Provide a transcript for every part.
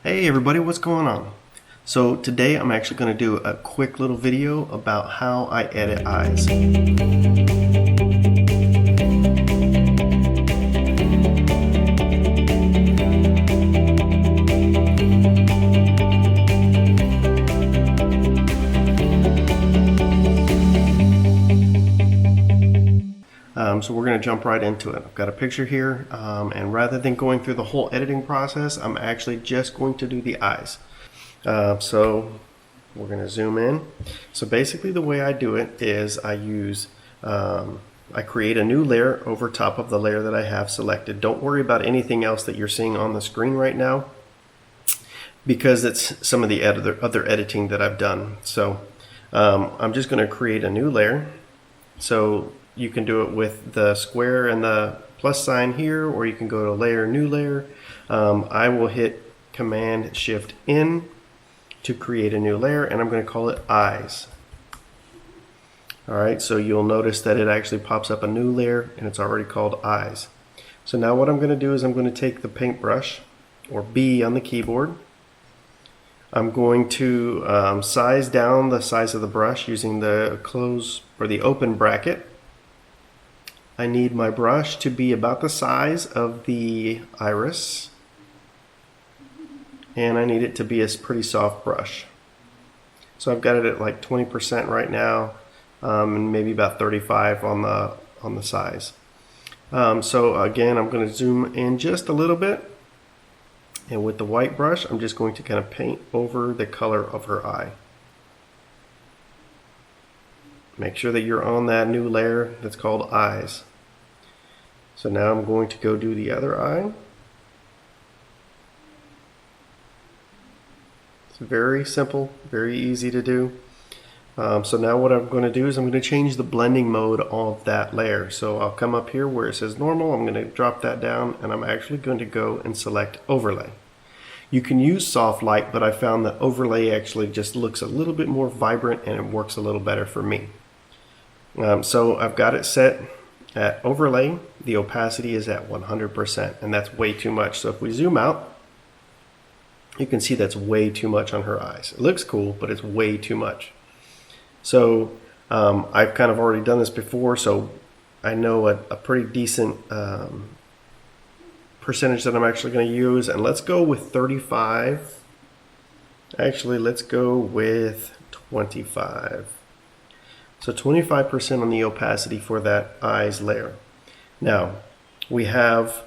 Hey everybody, what's going on? So today I'm actually going to do a quick little video about how I edit eyes. So we're going to jump right into it. I've got a picture here, and rather than going through the whole editing process, I'm actually just going to do the eyes. So we're going to zoom in. So basically the way I do it is I create a new layer over top of the layer that I have selected. Don't worry about anything else that you're seeing on the screen right now, because it's some of the other editing that I've done. So I'm just going to create a new layer. So you can do it with the square and the plus sign here, or you can go to layer, new layer. I will hit Command Shift N to create a new layer, and I'm going to call it eyes. Alright, so you'll notice that it actually pops up a new layer and it's already called eyes. So now what I'm going to do is I'm going to take the paintbrush, or B on the keyboard. I'm going to size down the size of the brush using the close or the open bracket. I need my brush to be about the size of the iris, and I need it to be a pretty soft brush. So I've got it at like 20% right now, and maybe about 35 on the size. So again, I'm going to zoom in just a little bit, and with the white brush I'm just going to kind of paint over the color of her eye. Make sure that you're on that new layer that's called eyes. So now I'm going to go do the other eye. It's very simple, very easy to do. So now what I'm going to do is I'm going to change the blending mode of that layer. So I'll come up here where it says normal, I'm going to drop that down, and I'm actually going to go and select overlay. You can use soft light, but I found that overlay actually just looks a little bit more vibrant and it works a little better for me. So I've got it set at overlay. The opacity is at 100%, and that's way too much. So if we zoom out, you can see that's way too much on her eyes. It looks cool, but it's way too much. So I've kind of already done this before, so I know a pretty decent percentage that I'm actually going to use, and let's go with 35. Actually, let's go with 25. So 25% on the opacity for that eyes layer. Now, we have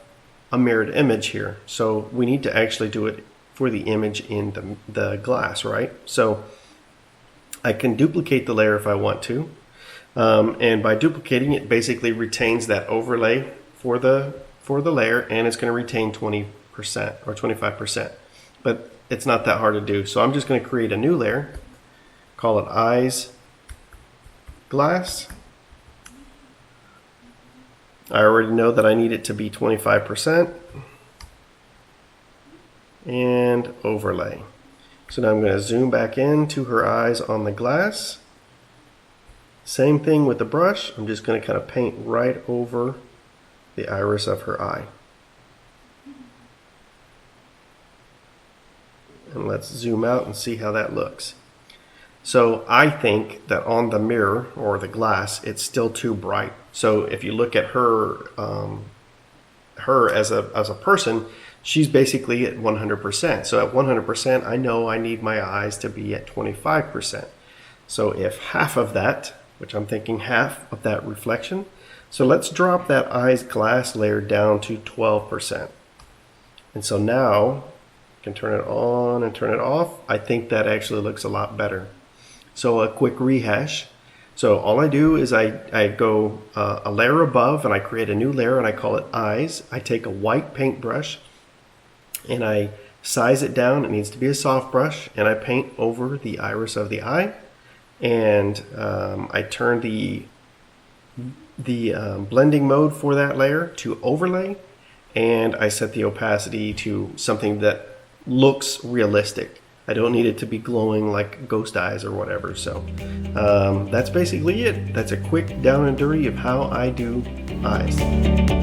a mirrored image here, so we need to actually do it for the image in the glass, right? So I can duplicate the layer if I want to, and by duplicating it basically retains that overlay for the layer, and it's going to retain 20% or 25%, but it's not that hard to do. So I'm just going to create a new layer, call it eyes glass. I already know that I need it to be 25% and overlay. So now I'm going to zoom back into her eyes on the glass. Same thing with the brush. I'm just going to kind of paint right over the iris of her eye. And let's zoom out and see how that looks. So I think that on the mirror or the glass, it's still too bright. So if you look at her, as a person, she's basically at 100%. So at 100%, I know I need my eyes to be at 25%. So if half of that, which I'm thinking half of that reflection, so let's drop that eyes glass layer down to 12%. And so now I can turn it on and turn it off. I think that actually looks a lot better. So a quick rehash. So all I do is I go a layer above and I create a new layer and I call it eyes. I take a white paintbrush and I size it down. It needs to be a soft brush, and I paint over the iris of the eye, and I turn the blending mode for that layer to overlay, and I set the opacity to something that looks realistic. I don't need it to be glowing like ghost eyes or whatever. So that's basically it. That's a quick down and dirty of how I do eyes.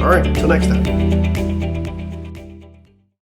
All right, until next time.